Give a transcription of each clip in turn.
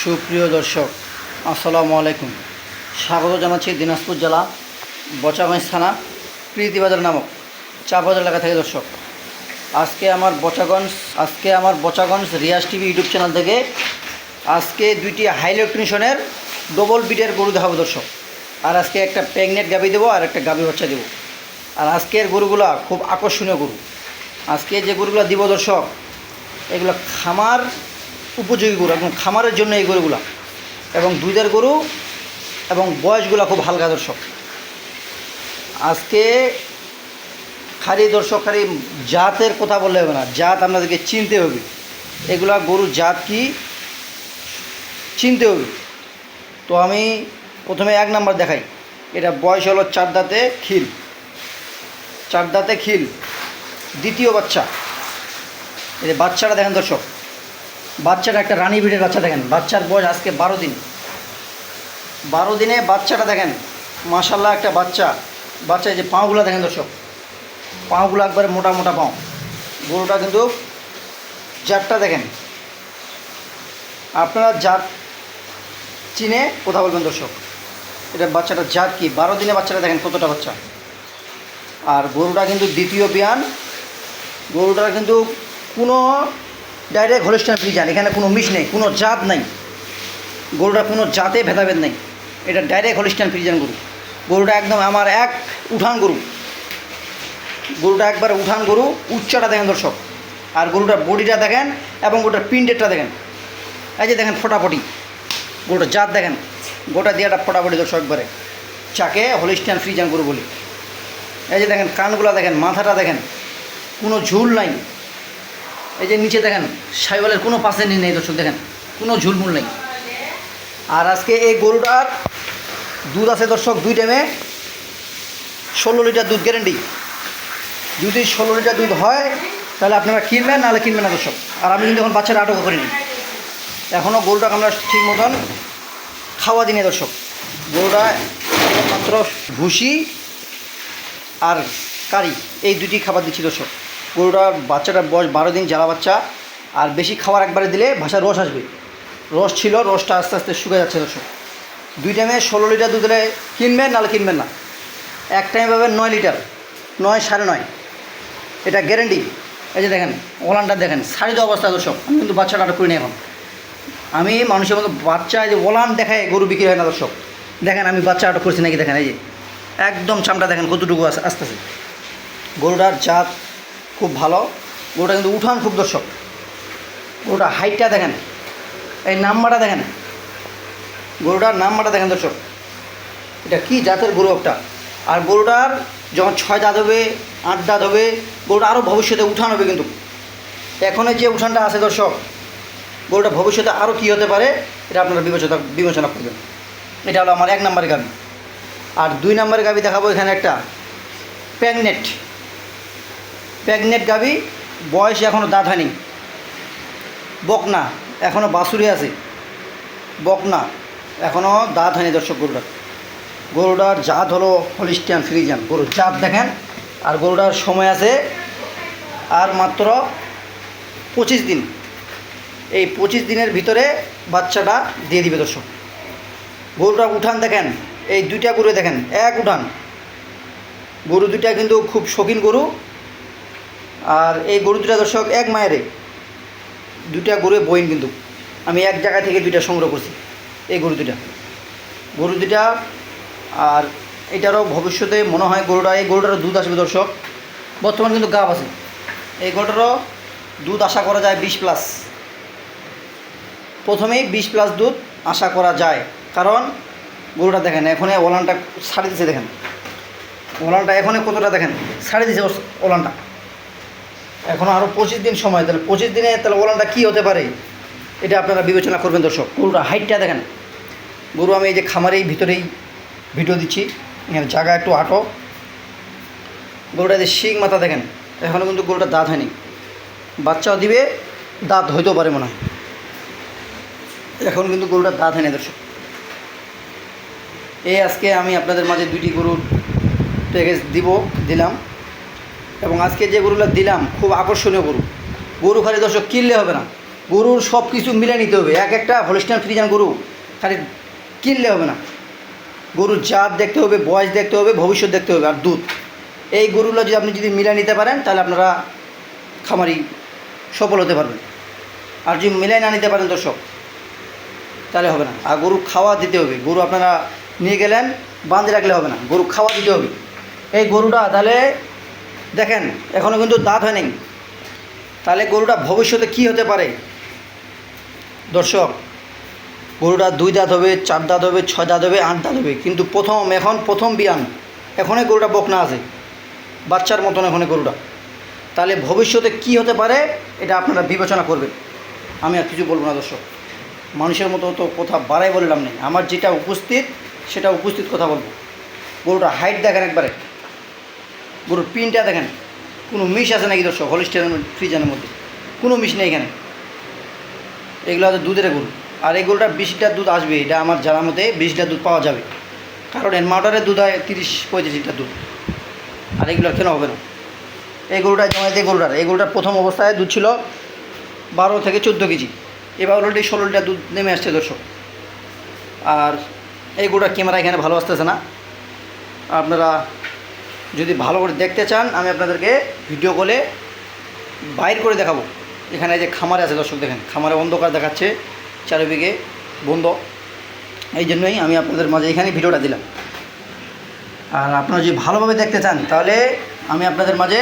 সুপ্রিয় দর্শক, আসসালামু আলাইকুম। স্বাগত জানাচ্ছি দিনাজপুর জেলা বচাগঞ্জ থানা প্রীতিবাজার নামক চা বাজার এলাকা থেকে। দর্শক, আজকে আমার Bachaganj Riyaz TV YouTube channel থেকে আজকে দুইটি হাই ইলেকট্রিশনের ডবল বিটের গরু দেখাবো দর্শক। আর আজকে একটা প্রেগনেন্ট গাভী দেবো আর একটা গাভী বাচ্চা দেবো। আর আজকের গরুগুলা খুব আকর্ষণীয় গরু। আজকে যে গরুগুলো দিব দর্শক, এগুলো খামার উপযোগী গরু, এবং খামারের জন্য এই গরুগুলা, এবং দুধের গরু, এবং বয়সগুলো খুব হালকা দর্শক। আজকে খালি জাতের কথা বললে হবে না, জাত আপনাদেরকে চিনতে হবে। এগুলা গরুর জাত কি চিনতে হবে। তো আমি প্রথমে এক নাম্বার দেখাই। এটা বয়স হলো 4 দাঁতে খিল, দ্বিতীয় বাচ্চা। এই বাচ্চাটা দেখেন দর্শক, বাচ্চাটা একটা রানী ভিড়ের বাচ্চা দেখেন। বাচ্চার বয়স আজকে 12 দিনে বাচ্চাটা দেখেন, মাশাল্লাহ একটা বাচ্চা। এই যে পাঁগুলো দেখেন দর্শক, পাঁগুলো একবারে মোটা মোটা পাও। গরুটা কিন্তু জাতটা দেখেন, আপনারা জাত চিনে কথা বলবেন দর্শক। এটা বাচ্চাটার জাত কি, 12 দিনে বাচ্চাটা দেখেন কতটা বাচ্চা। আর গরুটা কিন্তু দ্বিতীয় বিয়ান। গরুটার কিন্তু কোনো ডাইরেক্ট হলস্টাইন ফ্রিজিয়ান, এখানে কোনো মিশ নেই, কোনো জাত নাই। গরুটা কোনো জাতে ভেদাভেদ নেই, এটা ডাইরেক্ট হলস্টাইন ফ্রিজিয়ান গরু। গরুটা একদম আমার এক উঠান গরু। গরুটা একবার উঠান গরু। উচ্চটা দেখেন দর্শক, আর গরুটার বডিটা দেখেন, এবং গরুটার পিন্ডেরটা দেখেন। এই যে দেখেন ফোটাফটি, গরুটার জাত দেখেন, গোটা দিয়াটা ফোটাফটি দর্শক, একবারে চাকে হলস্টাইন ফ্রিজিয়ান গরু বলি। এই যে দেখেন কানগুলা দেখেন, মাথাটা দেখেন, কোনো ঝুল নাই। এই যে নিচে দেখেন সাইওয়ালের কোনো পাশে নেই দর্শক, দেখেন কোনো ঝুলমুল নেই। আর আজকে এই গরুটার দুধ আছে দর্শক, 2 টাইমে 16 লিটার দুধ গ্যারেন্টি। যদি 16 লিটার দুধ হয় তাহলে আপনারা কিনবেন, নাহলে কিনবেন না দর্শক। আর আমি কিন্তু এখন বাচ্চাটা আটক করিনি, এখনও গরুটাকে আমরা ঠিক মতন খাওয়া দিই দর্শক। গরুটা মাত্র ভুসি আর কারি, এই দুটি খাবার দিচ্ছি দর্শক। গরুটার বাচ্চাটার বয়স 12 দিন, জ্বালা বাচ্চা। আর বেশি খাবার একবারে দিলে ভাষার রস আসবে। রস ছিল, রসটা আস্তে আস্তে শুকে যাচ্ছে দর্শক। 2 টাইমে 16 লিটার দুধ দিলে কিনবেন, নাহলে কিনবেন না। এক টাইমে পাবেন 9 লিটার, 9 9.5, এটা গ্যারেন্টি। এই যে দেখেন ওলানটা দেখেন, সারিত অবস্থা দর্শক। আমি কিন্তু বাচ্চাটা আটক করি না এখন। আমি মানুষের মতো বাচ্চা, এই যে ওলান দেখায় গরু বিক্রি হয় না দর্শক। দেখেন আমি বাচ্চা আটক করছি নাকি, দেখেন এই যে একদম চামটা দেখেন কতটুকু আসতেছে। গরুটার জাত খুব ভালো। গরুটা কিন্তু উঠান খুব দর্শক। গরুটার হাইটটা দেখেন, এই নাম্বারটা দেখেন, গরুটার নাম্বারটা দেখেন দর্শক। এটা কি জাতের গরু একটা। আর গরুটার যখন 6 দাঁত হবে, 8 দাঁত হবে, গরুটা আরও ভবিষ্যতে উঠান হবে। কিন্তু এখনের যে উঠানটা আছে দর্শক, গরুটা ভবিষ্যতে আরও কী হতে পারে এটা আপনারা বিবেচনা করবেন। এটা হলো আমার 1 নম্বরের গাভী। আর 2 নম্বরের গাভী দেখাবো। এখানে একটা প্রেগনেন্ট গাভী, বয়স এখনও দাঁত হয়নি, বকনা, এখনও বাছুরি আছে, বকনা, এখনও দাঁত হয়নি দর্শক। গরুটার জাত হলো হলস্টাইন ফ্রিজিয়ান। গরুর জাত দেখেন। আর গরুটার সময় আছে আর মাত্র 25 দিন। এই 25 দিনের ভিতরে বাচ্চাটা দিয়ে দিবে দর্শক। গরুটার উঠান দেখেন, এই 2টা গরু দেখেন, এক উঠান। গরু 2টা কিন্তু খুব শৌখিন গরু। আর এই গরু 2টা দর্শক এক মায়েরে, 2টা গরু বইন। কিন্তু আমি এক জায়গা থেকে 2টা সংগ্রহ করছি এই গরু 2টা। আর এটারও ভবিষ্যতে মনে হয় এই গরুটারও দুধ আসবে দর্শক। বর্তমান কিন্তু গাভ আছে। এই গরুটারও দুধ আশা করা যায় 20+। প্রথমেই 20+ দুধ আশা করা যায়, কারণ গরুটা দেখেন এখনই ওলানটা ছাড়ি দিছে। দেখেন ওলানটা এখনই কতটা দেখেন ছাড়ি দিছে ওলানটা। এখনও আরও 25 দিন সময়। তাহলে 25 দিনে তাহলে ওলানটা কী হতে পারে এটা আপনারা বিবেচনা করবেন দর্শক। গরুটা হাইটটা দেখেন। গরু আমি এই যে খামারের ভিতরেই ভিডিও দিচ্ছি, এখানে জায়গা একটু আটো। গরুটা যে শিং মাথা দেখেন, এখনও কিন্তু গরুটা দাঁত হয়নি, বাচ্চাও দিবে, দাঁত হইতেও পারে মনে হয়। এখন কিন্তু গরুটার দাঁত হয়নি দর্শক। এই আজকে আমি আপনাদের মাঝে 2টি গরুর প্যাকেজ দিলাম। এবং আজকে যে গরুগুলো দিলাম খুব আকর্ষণীয় গরু। খালি দর্শক কিনলে হবে না, গরুর সব কিছু মিলে নিতে হবে। এক একটা হলিস্টাইন ফ্রিজিয়ান গরু খালি কিনলে হবে না, গরুর জাত দেখতে হবে, বয়স দেখতে হবে, ভবিষ্যৎ দেখতে হবে, আর দুধ। এই গরুগুলো যদি আপনি মিলে নিতে পারেন তাহলে আপনারা খামারি সফল হতে পারবেন। আর যদি মিলাই না নিতে পারেন দর্শক তাহলে হবে না। আর গরু খাওয়া দিতে হবে। গরু আপনারা নিয়ে গেলেন বাঁধে রাখলে হবে না, গরু খাওয়া দিতে হবে। এই গরুটা তাহলে দেখেন এখনও কিন্তু দাঁত হয় নাই, তাহলে গরুটা ভবিষ্যতে কি হতে পারে দর্শক? গরুটা 2 দাঁত হবে, 4 দাঁত হবে, 6 দাঁত হবে, 8 দাঁত হবে, কিন্তু প্রথম বিয়ান, এখনই গরুটা বকনা আছে, বাচ্চার মতন এখনই গরুটা। তাহলে ভবিষ্যতে কি হতে পারে এটা আপনারা বিবেচনা করবেন। আমি আর কিছু বলবো না দর্শক, মানুষের মতো তো কথা বাড়াই বললাম নেই, আমার যেটা উপস্থিত সেটা উপস্থিত কথা বলবো। গরুটা হাইট দেখেন একবারে, গরুর পিনটা দেখেন, কোনো মিশ আছে নাকি দর্শক? হলিস্টাইন ফ্রিজিয়ানের মধ্যে কোনো মিশ নেই এখানে। এগুলো হচ্ছে দুধের গরু, আর এই গরুটার 20 লিটার দুধ আসবে, এটা আমার জানার মধ্যে 20 লিটার দুধ পাওয়া যাবে, কারণ এনমাউটারের দুধ হয় 30-35 লিটার দুধ, আর এগুলো কেন হবে না? এই গরুটা যেমন এই গরুটার প্রথম অবস্থায় দুধ ছিল 12 থেকে 14 কেজি, এবার অলরেডি 16 লিটার দুধ নেমে আসছে দর্শক। আর এই গরুটার ক্যামেরা এখানে ভালো আসতেছে না, আপনারা যদি ভালো করে দেখতে চান আমি আপনাদেরকে ভিডিও কলে বাইর করে দেখাবো। এখানে যে খামারে আছে দর্শক দেখেন, খামারে অন্ধকার দেখাচ্ছে, চারিদিকে বন্ধ, এই জন্যই আমি আপনাদের মাঝে এখানে ভিডিওটা দিলাম। আর আপনারা যদি ভালোভাবে দেখতে চান তাহলে আমি আপনাদের মাঝে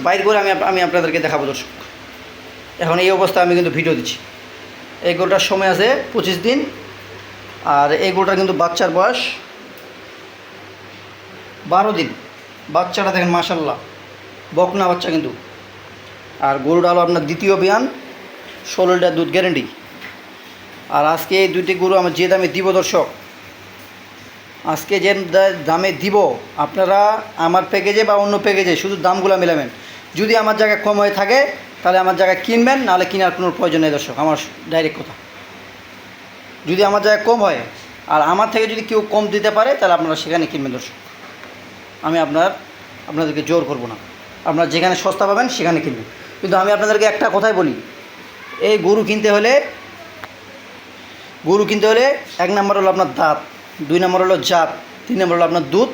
বাইর করে আমি আপনাদেরকে দেখাবো দর্শক। এখন এই অবস্থা আমি কিন্তু ভিডিও দিচ্ছি। এই গরুটার সময় আছে 25 দিন, আর এই গরুটার কিন্তু বাচ্চার বয়স 12 দিন। বাচ্চাটা দেখেন মাশাল্লাহ, বকনা বাচ্চা কিন্তু। আর গরুটা হলো আপনার দ্বিতীয় বিয়ান, 16 লিটার দুধ গ্যারেন্টি। আর আজকে এই দুইটি গরু আমার যে দামে দিব দর্শক, আজকে যে দামে দিব, আপনারা আমার প্যাকেজে বা অন্য প্যাকেজে শুধু দামগুলো মেলাবেন। যদি আমার জায়গায় কম হয়ে থাকে তাহলে আমার জায়গায় কিনবেন, নাহলে কেনার কোনো প্রয়োজন নেই দর্শক, আমার ডাইরেক্ট কথা। যদি আমার জায়গায় কম হয় আর আমার থেকে যদি কেউ কম দিতে পারে তাহলে আপনারা সেখানে কিনবেন দর্শক। আমি আপনাদেরকে জোর করব না, আপনারা যেখানে সস্তা পাবেন সেখানে কিনবেন। কিন্তু আমি আপনাদেরকে একটা কথাই বলি, এই গরু কিনতে হলে 1 নম্বর হলো আপনার দাঁত, 2 নম্বর হলো জাত, 3 নম্বর হলো আপনার দুধ,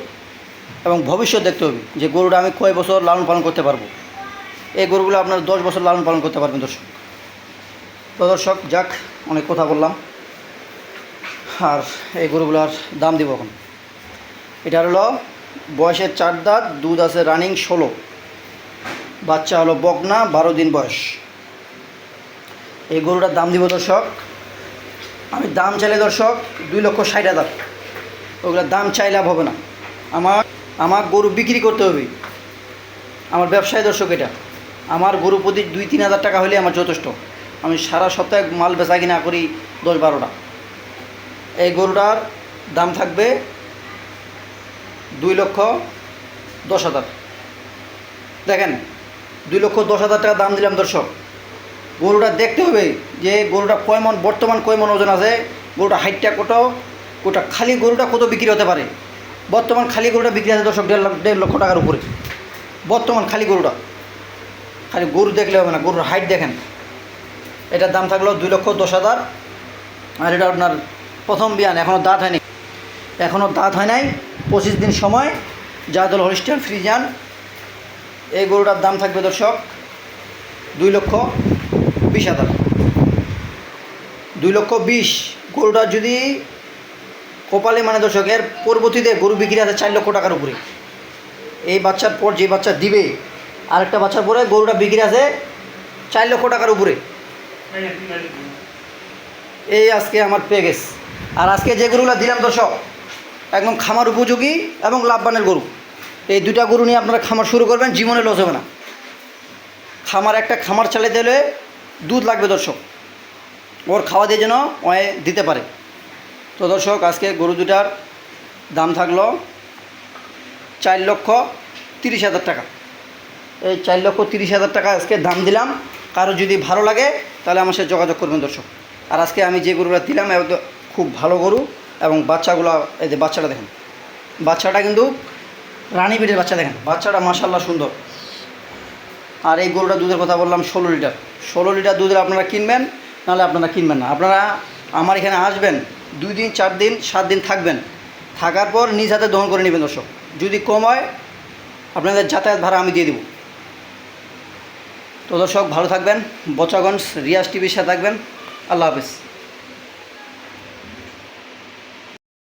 এবং ভবিষ্যৎ দেখতে হবে যে গরুটা আমি কয় বছর লালন পালন করতে পারবো। এই গরুগুলো আপনার 10 বছর লালন পালন করতে পারবেন দর্শক। তো দর্শক যাক, অনেক কথা বললাম। আর এই গরুগুলোর দাম দিব এখন। এটা হলো বয়সের 4 দাঁত, দুধ আছে রানিং 16, বাচ্চা হলো বকনা, 12 দিন বয়স। এই গরুটার দাম দিব দর্শক, আমি দাম চাইলে দর্শক 2,60,000। ওগুলোর দাম চাই লাভ হবে না, আমার গরু বিক্রি করতে হবে, আমার ব্যবসায় দর্শক। এটা আমার গরু প্রতি 2-3 হাজার টাকা হলে আমার যথেষ্ট। আমি সারা সপ্তাহে মাল বেচা কিনা করি 10-12টা। এই গরুটার দাম থাকবে 2,10,000। দেখেন 2,10,000 টাকা দাম দিলাম দর্শক। গরুটা দেখতে হবে যে গরুটা বর্তমান কয় মন ওজন আছে, গরুটা হাইটটা কত, খালি গরুটা কত বিক্রি হতে পারে। বর্তমান খালি গরুটা বিক্রি আছে দর্শক 1.5 লক্ষ টাকার উপরে। বর্তমান খালি গরু দেখলে হবে না, গরুর হাইট দেখেন। এটার দাম থাকলো 2,10,000। আর এটা আপনার প্রথম বিয়ান, এখনও দাঁত হয় নাই, 25 দিন সময়, জাত হলো হলিস্টাইন ফ্রিজিয়ান। এই গরুটার দাম থাকবে দর্শক 2,20,000। 2,20,000 গরুটা যদি কপালে মানে দর্শক, এর পরবর্তীতে গরু বিক্রি আছে 4 লক্ষ টাকার উপরে। এই বাচ্চার পর যে বাচ্চা দিবে, আরেকটা বাচ্চার পরে গরুটা বিক্রি আছে 4 লক্ষ টাকার উপরে। এই আজকে আমার প্যাকেজ। আর আজকে যে গরুগুলো দিলাম দর্শক একদম খামার উপযোগী এবং লাভবানের গরু। এই 2টা গরু নিয়ে আপনারা খামার শুরু করবেন, জীবনে লস হবে না। একটা খামার চালাতে হলে দুধ লাগবে দর্শক, ওর খাওয়া দিয়ে যেন দিতে পারে। তো দর্শক আজকে গরু দুটার দাম থাকলো 4,30,000 টাকা। এই 4,30,000 টাকা আজকে দাম দিলাম। কারো যদি ভালো লাগে তাহলে আমার সাথে যোগাযোগ করবেন দর্শক। আর আজকে আমি যে গরুটা দিলাম খুব ভালো গরু, এবং বাচ্চাগুলো এই যে বাচ্চাটা দেখেন, বাচ্চাটা কিন্তু রানী বিটের বাচ্চা দেখেন, বাচ্চাটা মাশাআল্লাহ সুন্দর। আর এই গরুটা দুধের কথা বললাম 16 লিটার। 16 লিটার দুধের আপনারা কিনবেন, নাহলে আপনারা কিনবেন না। আপনারা আমার এখানে আসবেন, 2 দিন 4 দিন 7 দিন থাকবেন, থাকার পর নিজ হাতে দহন করে নেবেন দর্শক। যদি কম হয় আপনাদের যাতায়াত ভাড়া আমি দিয়ে দেবো। তো দর্শক ভালো থাকবেন, বচাগঞ্জ রিয়াজ টিভির সাথে থাকবেন। আল্লাহ হাফেজ।